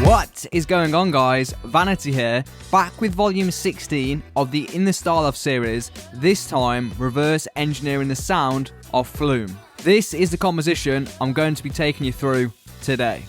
What is going on, guys? Vanity here, back with volume 16 of the In the Style of series, this time reverse engineering the sound of Flume. This is the composition I'm going to be taking you through today.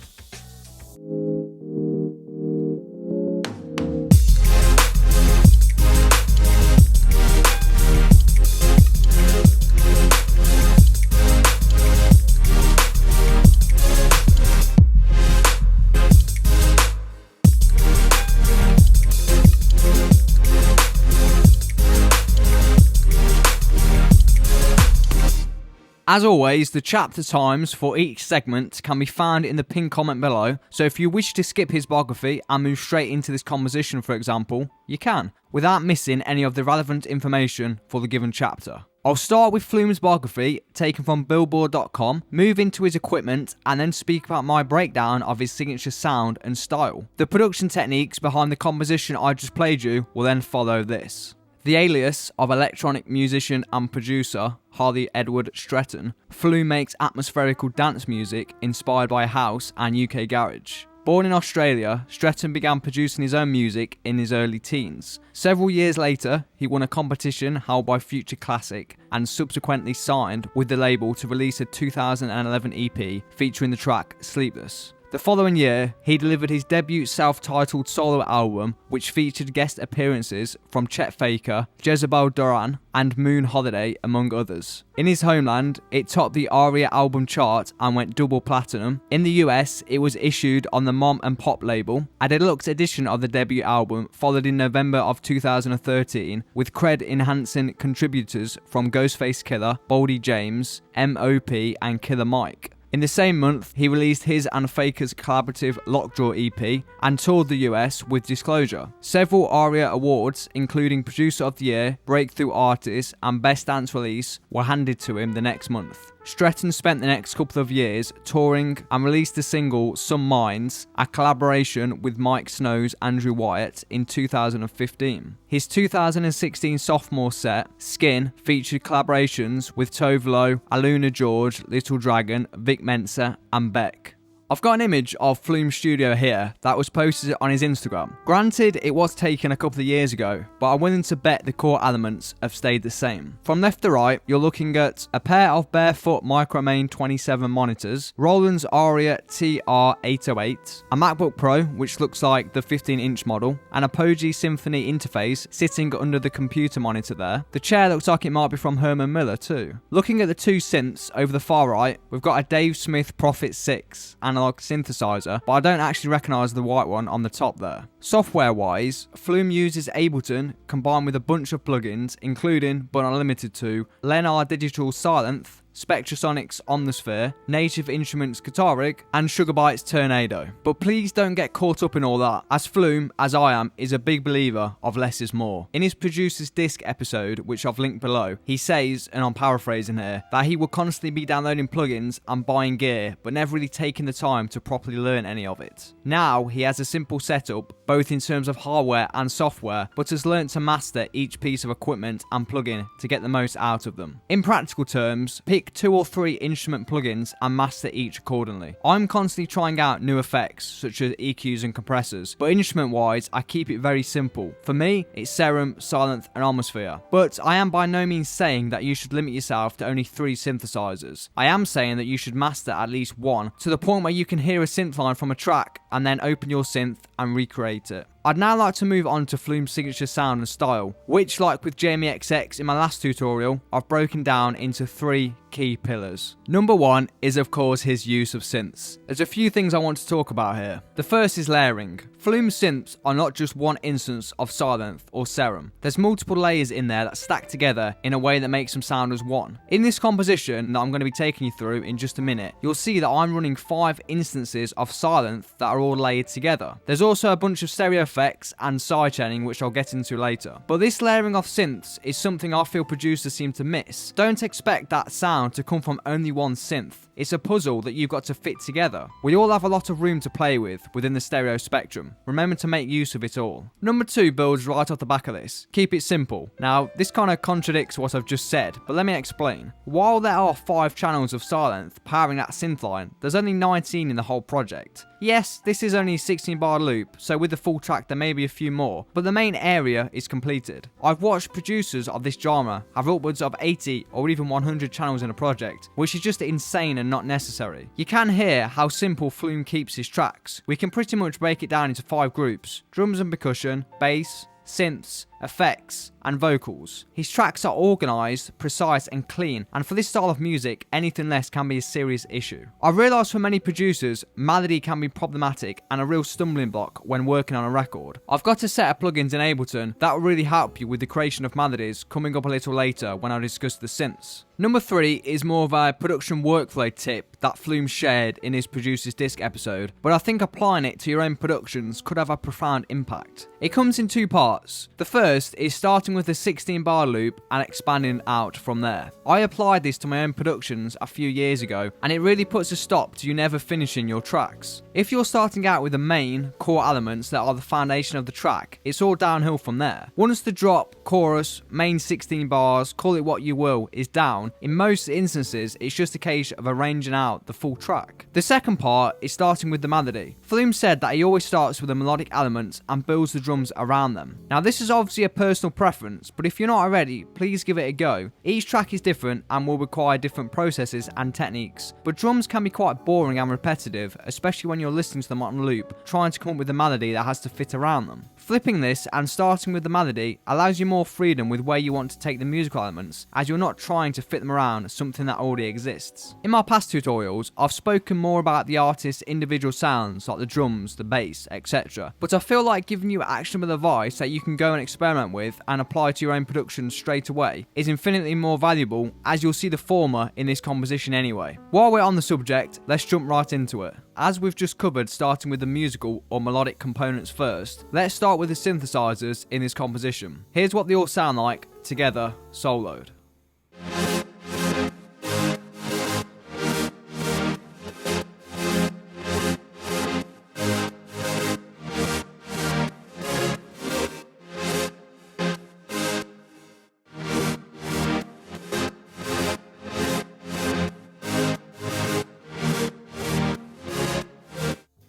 As always, the chapter times for each segment can be found in the pinned comment below, so if you wish to skip his biography and move straight into this composition, for example, you can, without missing any of the relevant information for the given chapter. I'll start with Flume's biography, taken from Billboard.com, move into his equipment, and then speak about my breakdown of his signature sound and style. The production techniques behind the composition I just played you will then follow this. The alias of electronic musician and producer Harley Edward Stretton, Flume makes atmospherical dance music inspired by house and UK garage. Born in Australia, Stretton began producing his own music in his early teens. Several years later, he won a competition held by Future Classic and subsequently signed with the label to release a 2011 EP featuring the track Sleepless. The following year, he delivered his debut self-titled solo album, which featured guest appearances from Chet Faker, Jezebel Duran, and Moon Holiday, among others. In his homeland, it topped the ARIA album chart and went double platinum. In the US, it was issued on the Mom and Pop label. A deluxe edition of the debut album followed in November of 2013, with cred-enhancing contributors from Ghostface Killah, Boldy James, M.O.P. and Killer Mike. In the same month, he released his and Faker's collaborative Lockjaw EP and toured the US with Disclosure. Several ARIA awards, including Producer of the Year, Breakthrough Artist, and Best Dance Release, were handed to him the next month. Stretton spent the next couple of years touring and released the single Some Minds, a collaboration with Mike Snow's Andrew Wyatt in 2015. His 2016 sophomore set, Skin, featured collaborations with Tove Lo, Aluna George, Little Dragon, Vic Mensa, and Beck. I've got an image of Flume's studio here that was posted on his Instagram. Granted, it was taken a couple of years ago, but I'm willing to bet the core elements have stayed the same. From left to right, you're looking at a pair of barefoot Micromain 27 monitors, Roland's Aria TR808, a MacBook Pro, which looks like the 15-inch model, and a Pogi Symphony interface sitting under the computer monitor there. The chair looks like it might be from Herman Miller too. Looking at the two synths over the far right, we've got a Dave Smith Prophet 6 analog synthesizer, but I don't actually recognise the white one on the top there. Software wise, Flume uses Ableton combined with a bunch of plugins, including, but not limited to, Lenar Digital Sylenth, Spectrasonics Omnisphere, Native Instruments Guitar Rig, and Sugarbytes Tornado. But please don't get caught up in all that, as Flume, as I am, is a big believer of less is more. In his Producer's Disc episode, which I've linked below, he says, and I'm paraphrasing here, that he will constantly be downloading plugins and buying gear, but never really taking the time to properly learn any of it. Now, he has a simple setup, both in terms of hardware and software, but has learnt to master each piece of equipment and plugin to get the most out of them. In practical terms, pick 2 or 3 instrument plugins and master each accordingly. I'm constantly trying out new effects such as EQs and compressors, but instrument wise I keep it very simple. For me, it's Serum, Sylenth and Atmosphere. But I am by no means saying that you should limit yourself to only 3 synthesizers. I am saying that you should master at least one, to the point where you can hear a synth line from a track and then open your synth and recreate it. I'd now like to move on to Flume's signature sound and style, which, like with Jamie XX in my last tutorial, I've broken down into 3 key pillars. Number 1 is of course his use of synths. There's a few things I want to talk about here. The first is layering. Flume's synths are not just one instance of Sylenth or Serum. There's multiple layers in there that stack together in a way that makes them sound as one. In this composition that I'm going to be taking you through in just a minute, you'll see that I'm running 5 instances of Sylenth that are all layered together. There's also a bunch of stereo effects and sidechaining, which I'll get into later. But this layering of synths is something I feel producers seem to miss. Don't expect that sound to come from only one synth. It's a puzzle that you've got to fit together. We all have a lot of room to play with within the stereo spectrum. Remember to make use of it all. Number 2 builds right off the back of this. Keep it simple. Now, this kind of contradicts what I've just said, but let me explain. While there are 5 channels of Sylenth powering that synth line, there's only 19 in the whole project. Yes, this is only a 16 bar loop, so with the full track there may be a few more, but the main area is completed. I've watched producers of this genre have upwards of 80 or even 100 channels in a project, which is just insane and not necessary. You can hear how simple Flume keeps his tracks. We can pretty much break it down into 5 groups: drums and percussion, bass, synths, effects, and vocals. His tracks are organised, precise and clean, and for this style of music, anything less can be a serious issue. I realise for many producers, melody can be problematic and a real stumbling block when working on a record. I've got a set of plugins in Ableton that will really help you with the creation of melodies, coming up a little later when I discuss the synths. Number 3 is more of a production workflow tip that Flume shared in his Producer's Disc episode, but I think applying it to your own productions could have a profound impact. It comes in 2 parts. The first is starting with a 16 bar loop and expanding out from there. I applied this to my own productions a few years ago, and it really puts a stop to you never finishing your tracks. If you're starting out with the main core elements that are the foundation of the track, it's all downhill from there. Once the drop, chorus, main 16 bars, call it what you will, is down, in most instances it's just a case of arranging out the full track. The second part is starting with the melody. Flume said that he always starts with the melodic elements and builds the drums around them. Now this is obviously a personal preference, but if you're not already, please give it a go. Each track is different and will require different processes and techniques, but drums can be quite boring and repetitive, especially when you're listening to them on loop, trying to come up with a melody that has to fit around them. Flipping this and starting with the melody allows you more freedom with where you want to take the musical elements, as you're not trying to fit them around something that already exists. In my past tutorials, I've spoken more about the artist's individual sounds, like the drums, the bass, etc. But I feel like giving you actionable advice that you can go and experiment with and apply to your own production straight away is infinitely more valuable, as you'll see the former in this composition anyway. While we're on the subject, let's jump right into it. As we've just covered, starting with the musical or melodic components first, let's start with the synthesizers in this composition. Here's what they all sound like together, soloed.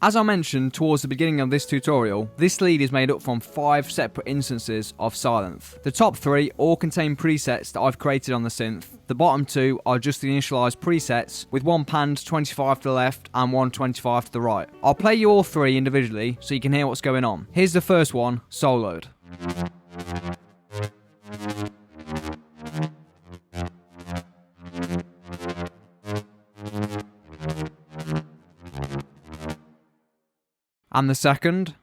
As I mentioned towards the beginning of this tutorial, this lead is made up from 5 separate instances of silence. The top 3 all contain presets that I've created on the synth. The bottom 2 are just the initialized presets, with one panned 25 to the left and one 25 to the right. I'll play you all 3 individually so you can hear what's going on. Here's the first one, soloed. And the second.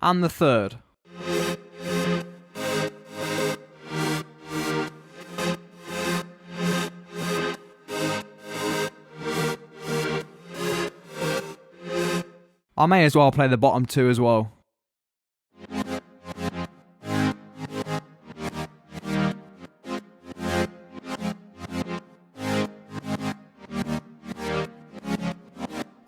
And the third. I may as well play the bottom 2 as well.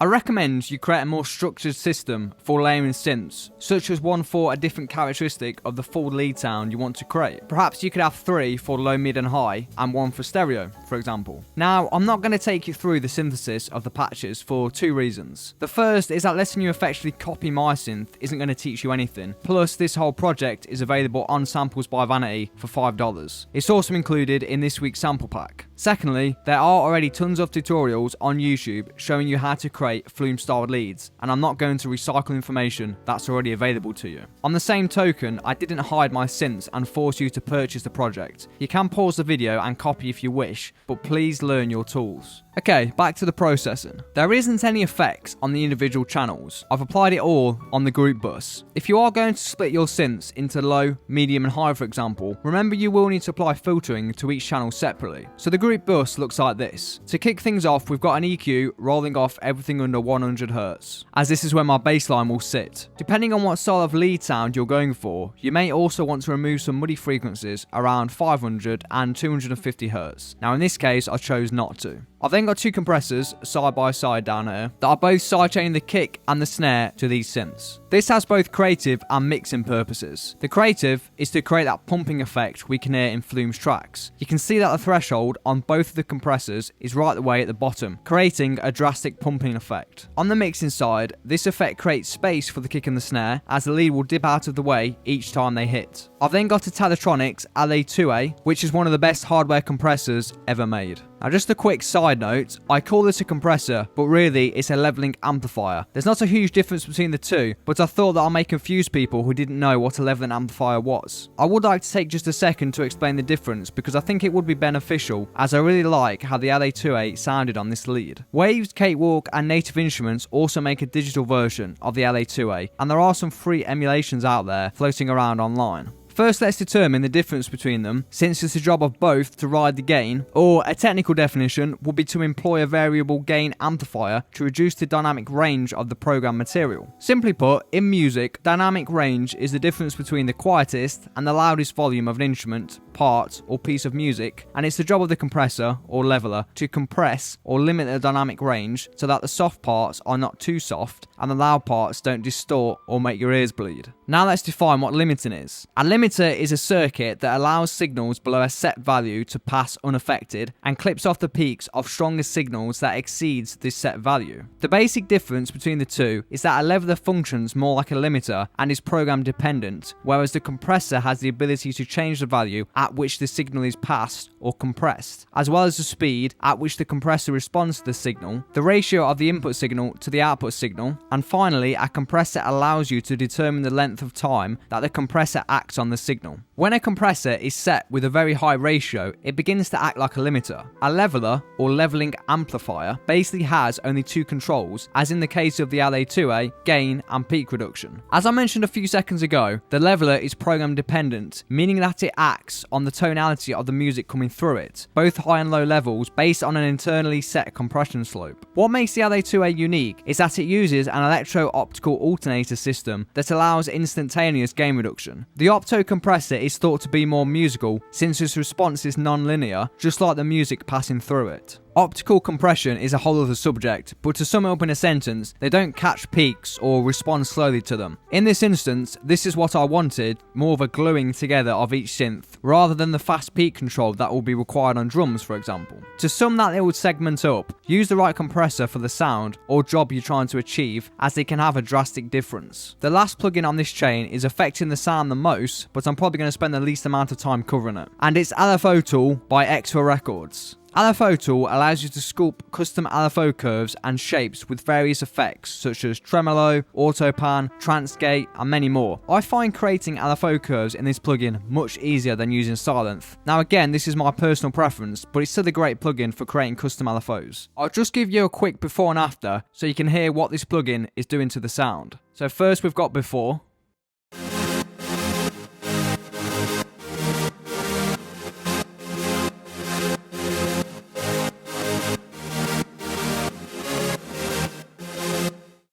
I recommend you create a more structured system for layering synths, such as one for a different characteristic of the full lead sound you want to create. Perhaps you could have 3 for low, mid and high, and 1 for stereo, for example. Now, I'm not going to take you through the synthesis of the patches for 2 reasons. The first is that letting you effectively copy my synth isn't going to teach you anything, plus this whole project is available on Samples by Vanity for $5. It's also included in this week's sample pack. Secondly, there are already tons of tutorials on YouTube showing you how to create Flume-styled leads, and I'm not going to recycle information that's already available to you. On the same token, I didn't hide my synths and force you to purchase the project. You can pause the video and copy if you wish, but please learn your tools. Okay, back to the processing. There isn't any effects on the individual channels. I've applied it all on the group bus. If you are going to split your synths into low, medium and high, for example, remember you will need to apply filtering to each channel separately. So the group bus looks like this. To kick things off, we've got an EQ rolling off everything under 100 Hz, as this is where my bassline will sit. Depending on what style of lead sound you're going for, you may also want to remove some muddy frequencies around 500 and 250 Hz. Now in this case, I chose not to. I've then got two compressors side by side down here that are both sidechaining the kick and the snare to these synths. This has both creative and mixing purposes. The creative is to create that pumping effect we can hear in Flume's tracks. You can see that the threshold on both of the compressors is right the way at the bottom, creating a drastic pumping effect. On the mixing side, this effect creates space for the kick and the snare, as the lead will dip out of the way each time they hit. I've then got a Teletronics LA2A, which is one of the best hardware compressors ever made. Now just a quick side note, I call this a compressor, but really it's a leveling amplifier. There's not a huge difference between the two, but I thought that I may confuse people who didn't know what a leveling amplifier was. I would like to take just a second to explain the difference, because I think it would be beneficial, as I really like how the LA2A sounded on this lead. Waves, Cakewalk and Native Instruments also make a digital version of the LA2A, and there are some free emulations out there floating around online. First, let's determine the difference between them, since it's the job of both to ride the gain, or a technical definition would be to employ a variable gain amplifier to reduce the dynamic range of the program material. Simply put, in music, dynamic range is the difference between the quietest and the loudest volume of an instrument, part, or piece of music, and it's the job of the compressor, or leveler, to compress or limit the dynamic range so that the soft parts are not too soft and the loud parts don't distort or make your ears bleed. Now let's define what limiting is. A limiter is a circuit that allows signals below a set value to pass unaffected and clips off the peaks of stronger signals that exceeds this set value. The basic difference between the two is that a leveler functions more like a limiter and is program dependent, whereas the compressor has the ability to change the value at which the signal is passed or compressed, as well as the speed at which the compressor responds to the signal, the ratio of the input signal to the output signal, and finally, a compressor allows you to determine the length of time that the compressor acts on the signal. When a compressor is set with a very high ratio, it begins to act like a limiter. A leveler, or leveling amplifier, basically has only two controls, as in the case of the LA2A, gain and peak reduction. As I mentioned a few seconds ago, the leveler is program dependent, meaning that it acts on the tonality of the music coming through it, both high and low levels based on an internally set compression slope. What makes the LA2A unique is that it uses an electro-optical alternator system that allows instantaneous gain reduction. The opto compressor is thought to be more musical since its response is non-linear, just like the music passing through it. Optical compression is a whole other subject, but to sum it up in a sentence, they don't catch peaks or respond slowly to them. In this instance, this is what I wanted, more of a gluing together of each synth, rather than the fast peak control that will be required on drums, for example. To sum that little segment up, use the right compressor for the sound or job you're trying to achieve, as they can have a drastic difference. The last plugin on this chain is affecting the sound the most, but I'm probably going to spend the least amount of time covering it, and it's LFO Tool by Extra Records. LFO Tool allows you to sculpt custom LFO curves and shapes with various effects such as tremolo, autopan, transgate, and many more. I find creating LFO curves in this plugin much easier than using Sylenth. Now again, this is my personal preference, but it's still a great plugin for creating custom LFOs. I'll just give you a quick before and after so you can hear what this plugin is doing to the sound. So first we've got before.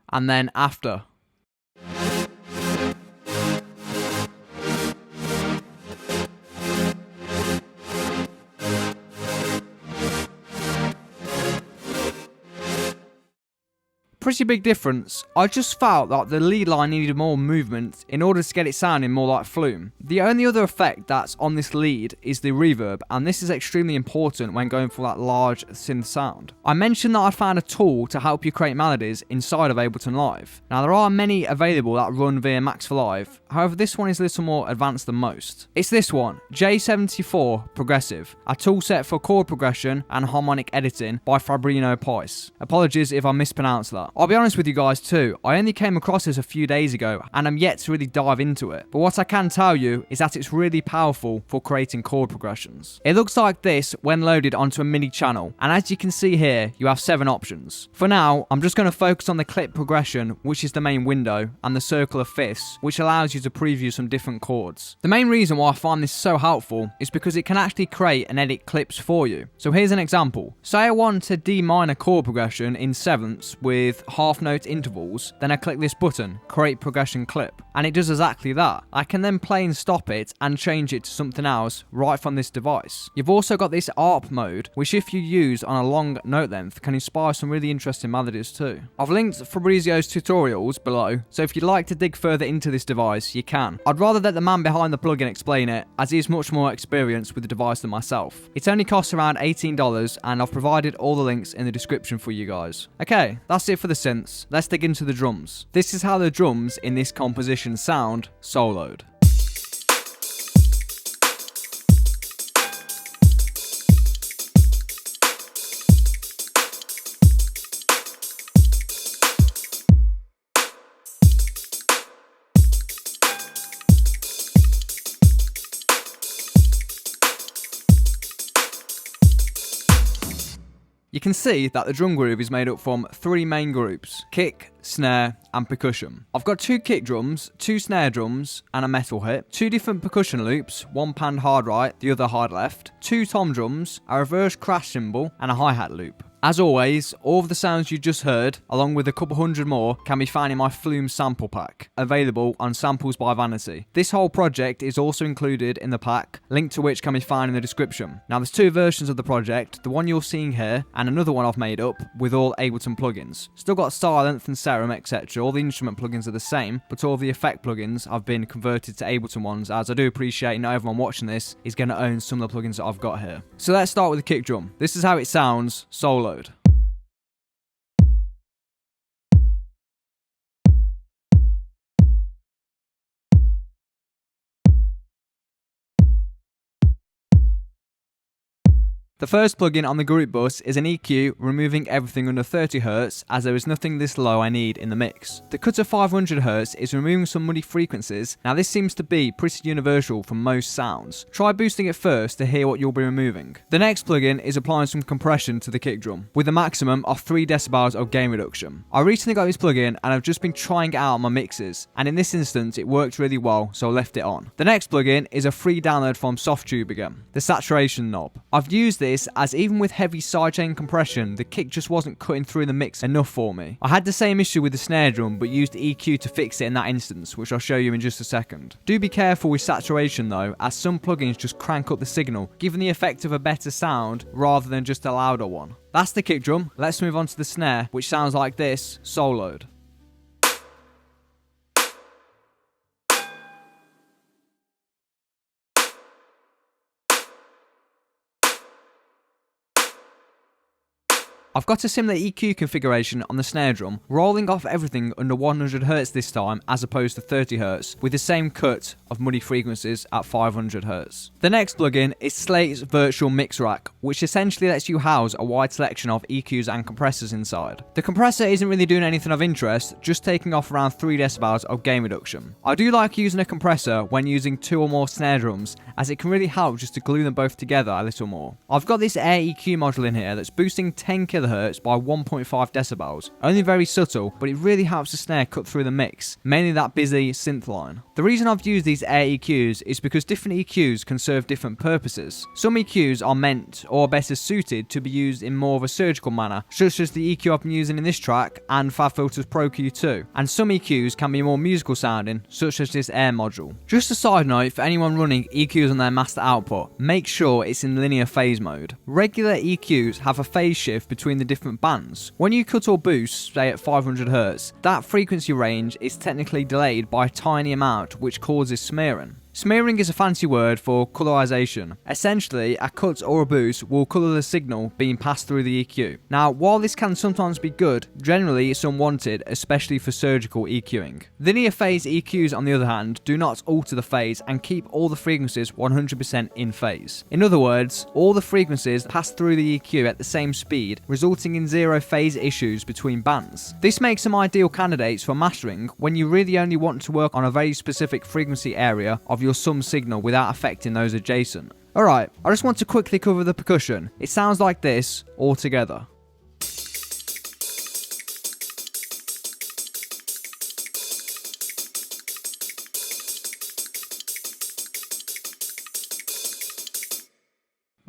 And then after. Pretty big difference. I just felt that the lead line needed more movement in order to get it sounding more like Flume. The only other effect that's on this lead is the reverb, and this is extremely important when going for that large synth sound. I mentioned that I found a tool to help you create melodies inside of Ableton Live. Now there are many available that run via Max for Live, however this one is a little more advanced than most. It's this one, J74 Progressive, a tool set for chord progression and harmonic editing by Fabrino Pice. Apologies if I mispronounced that. I'll be honest with you guys too, I only came across this a few days ago and I'm yet to really dive into it, but what I can tell you is that it's really powerful for creating chord progressions. It looks like this when loaded onto a MIDI channel, and as you can see here, you have 7 options. For now, I'm just going to focus on the clip progression, which is the main window, and the circle of fifths, which allows you to preview some different chords. The main reason why I find this so helpful is because it can actually create and edit clips for you. So here's an example. Say I want a D minor chord progression in sevenths with half note intervals, then I click this button, create progression clip, and it does exactly that. I can then play and stop it and change it to something else right from this device. You've also got this ARP mode, which if you use on a long note length can inspire some really interesting melodies too. I've linked Fabrizio's tutorials below, so if you'd like to dig further into this device, you can. I'd rather let the man behind the plugin explain it, as he's much more experienced with the device than myself. It only costs around $18, and I've provided all the links in the description for you guys. Okay, that's it for the synths. Let's dig into the drums. This is how the drums in this composition sound soloed. You can see that the drum groove is made up from 3 main groups: kick, snare, and percussion. I've got 2 kick drums, 2 snare drums, and a metal hit, 2 different percussion loops, one panned hard right, the other hard left, 2 tom drums, a reverse crash cymbal, and a hi-hat loop. As always, all of the sounds you just heard, along with a couple hundred more, can be found in my Flume sample pack, available on Samples by Vanity. This whole project is also included in the pack, link to which can be found in the description. Now there's 2 versions of the project, the one you're seeing here, and another one I've made up with all Ableton plugins. Still got Silence and Serum, etc. All the instrument plugins are the same, but all the effect plugins have been converted to Ableton ones, as I do appreciate not everyone watching this is going to own some of the plugins that I've got here. So let's start with the kick drum. This is how it sounds soloed. The first plugin on the group bus is an EQ removing everything under 30Hz, as there is nothing this low I need in the mix. The cut of 500Hz is removing some muddy frequencies. Now this seems to be pretty universal for most sounds. Try boosting it first to hear what you'll be removing. The next plugin is applying some compression to the kick drum, with a maximum of 3 decibels of gain reduction. I recently got this plugin and I've just been trying it out on my mixes, and in this instance it worked really well, so I left it on. The next plugin is a free download from Softube again, the saturation knob. I've used this as even with heavy sidechain compression, the kick just wasn't cutting through the mix enough for me. I had the same issue with the snare drum, but used EQ to fix it in that instance, which I'll show you in just a second. Do be careful with saturation though, as some plugins just crank up the signal, giving the effect of a better sound rather than just a louder one. That's the kick drum. Let's move on to the snare, which sounds like this, soloed. I've got a similar EQ configuration on the snare drum, rolling off everything under 100Hz this time as opposed to 30Hz, with the same cut of muddy frequencies at 500Hz. The next plugin is Slate's Virtual Mix Rack, which essentially lets you house a wide selection of EQs and compressors inside. The compressor isn't really doing anything of interest, just taking off around 3 decibels of gain reduction. I do like using a compressor when using 2 or more snare drums, as it can really help just to glue them both together a little more. I've got this Air EQ module in here that's boosting 10 kHz by 1.5 decibels. Only very subtle, but it really helps the snare cut through the mix, mainly that busy synth line. The reason I've used these Air EQs is because different EQs can serve different purposes. Some EQs are meant or better suited to be used in more of a surgical manner, such as the EQ I've been using in this track and FabFilter's Pro Q2, and some EQs can be more musical sounding, such as this Air module. Just a side note for anyone running EQs on their master output, make sure it's in linear phase mode. Regular EQs have a phase shift between the different bands. When you cut or boost, say at 500Hz, that frequency range is technically delayed by a tiny amount, which causes smearing. Smearing is a fancy word for colorization. Essentially, a cut or a boost will color the signal being passed through the EQ. Now, while this can sometimes be good, generally it's unwanted, especially for surgical EQing. Linear phase EQs, on the other hand, do not alter the phase and keep all the frequencies 100% in phase. In other words, all the frequencies pass through the EQ at the same speed, resulting in zero phase issues between bands. This makes them ideal candidates for mastering when you really only want to work on a very specific frequency area of your sum signal without affecting those adjacent. Alright, I just want to quickly cover the percussion. It sounds like this all together.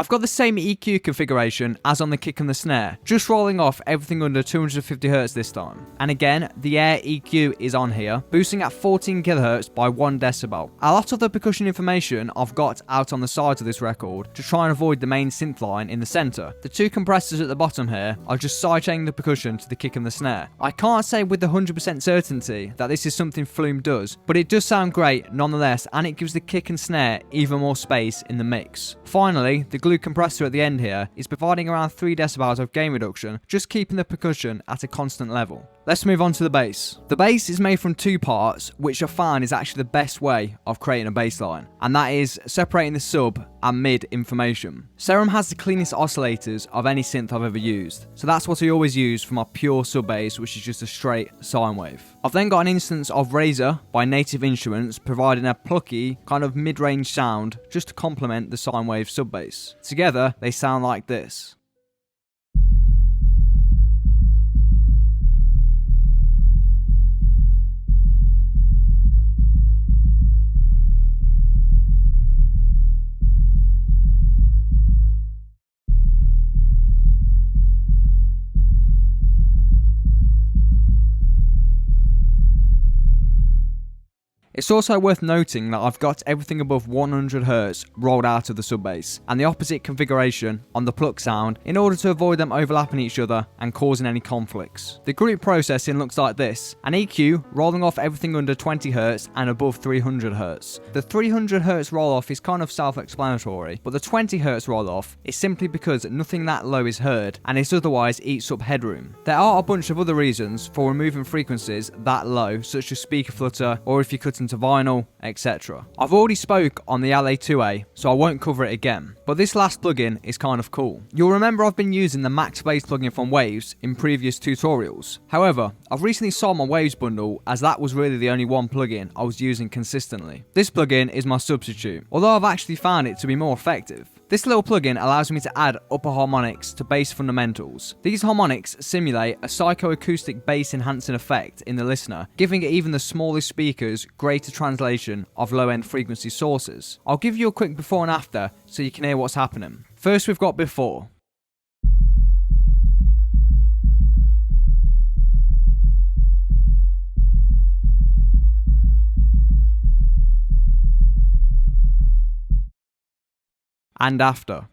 I've got the same EQ configuration as on the kick and the snare, just rolling off everything under 250Hz this time. And again, the air EQ is on here, boosting at 14 kHz by 1 decibel. A lot of the percussion information I've got out on the sides of this record to try and avoid the main synth line in the centre. The two compressors at the bottom here are just sidechaining the percussion to the kick and the snare. I can't say with 100% certainty that this is something Flume does, but it does sound great nonetheless, and it gives the kick and snare even more space in the mix. Finally, the glue compressor at the end here is providing around 3 decibels of gain reduction, just keeping the percussion at a constant level. Let's move on to the bass. The bass is made from 2 parts, which I find is actually the best way of creating a bass line, and that is separating the sub and mid information. Serum has the cleanest oscillators of any synth I've ever used, so that's what I always use for my pure sub bass, which is just a straight sine wave. I've then got an instance of Razor by Native Instruments, providing a plucky kind of mid-range sound just to complement the sine wave sub bass. Together, they sound like this. It's also worth noting that I've got everything above 100Hz rolled out of the sub bass, and the opposite configuration on the pluck sound in order to avoid them overlapping each other and causing any conflicts. The group processing looks like this: an EQ rolling off everything under 20Hz and above 300Hz. The 300Hz roll off is kind of self-explanatory, but the 20Hz roll off is simply because nothing that low is heard and it otherwise eats up headroom. There are a bunch of other reasons for removing frequencies that low, such as speaker flutter, or if you cut into vinyl, etc. I've already spoke on the LA2A, so I won't cover it again, but this last plugin is kind of cool. You'll remember I've been using the Max Bass plugin from Waves in previous tutorials. However, I've recently sold my Waves bundle, as that was really the only one plugin I was using consistently. This plugin is my substitute, although I've actually found it to be more effective. This little plugin allows me to add upper harmonics to bass fundamentals. These harmonics simulate a psychoacoustic bass enhancing effect in the listener, giving even the smallest speakers greater translation of low-end frequency sources. I'll give you a quick before and after so you can hear what's happening. First, we've got before. And after.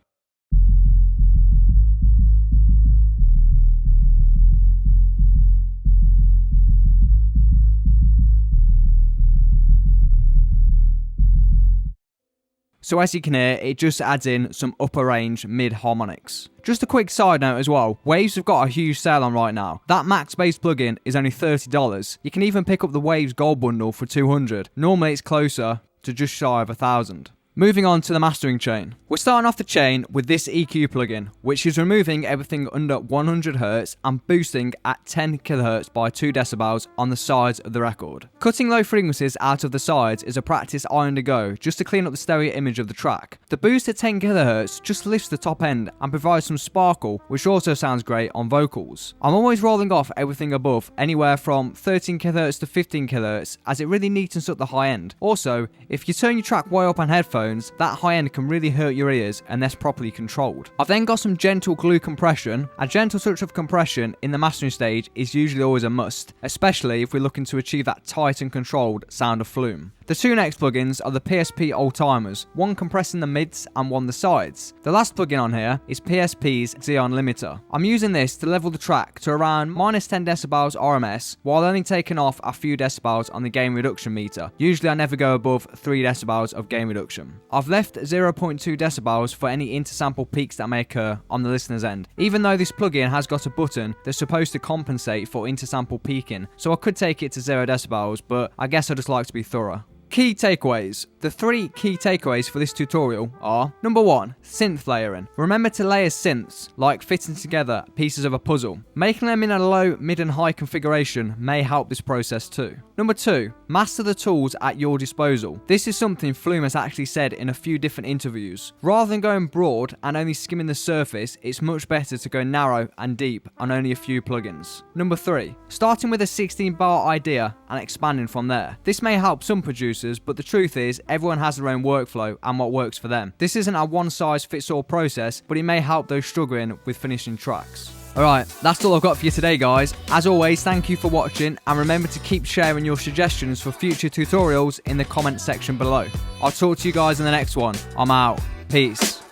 So as you can hear, it just adds in some upper range mid harmonics. Just a quick side note as well, Waves have got a huge sale on right now. That Max Bass plugin is only $30. You can even pick up the Waves Gold bundle for $200. Normally it's closer to just shy of $1,000. Moving on to the mastering chain. We're starting off the chain with this EQ plugin, which is removing everything under 100Hz and boosting at 10 kHz by 2 decibels on the sides of the record. Cutting low frequencies out of the sides is a practice I undergo just to clean up the stereo image of the track. The boost at 10 kHz just lifts the top end and provides some sparkle, which also sounds great on vocals. I'm always rolling off everything above anywhere from 13 kHz to 15 kHz, as it really neatens up the high end. Also, if you turn your track way up on headphones, that high end can really hurt your ears unless properly controlled. I've then got some gentle glue compression. A gentle touch of compression in the mastering stage is usually always a must, especially if we're looking to achieve that tight and controlled sound of Flume. The two next plugins are the PSP old timers, one compressing the mids and one the sides. The last plugin on here is PSP's Xeon Limiter. I'm using this to level the track to around minus 10 decibels RMS, while only taking off a few decibels on the gain reduction meter. Usually I never go above 3 decibels of gain reduction. I've left 0.2 decibels for any intersample peaks that may occur on the listener's end, even though this plugin has got a button that's supposed to compensate for intersample peaking, so I could take it to 0 decibels, but I guess I just like to be thorough. Key takeaways. The 3 key takeaways for this tutorial are: number 1, synth layering. Remember to layer synths like fitting together pieces of a puzzle. Making them in a low, mid and high configuration may help this process too. Number 2, master the tools at your disposal. This is something Flume has actually said in a few different interviews. Rather than going broad and only skimming the surface, it's much better to go narrow and deep on only a few plugins. Number 3, starting with a 16 bar idea and expanding from there. This may help some producers producers, but the truth is everyone has their own workflow and what works for them. This isn't a one-size-fits-all process, but it may help those struggling with finishing tracks. Alright, that's all I've got for you today, guys. As always, thank you for watching, and remember to keep sharing your suggestions for future tutorials in the comment section below. I'll talk to you guys in the next one. I'm out. Peace.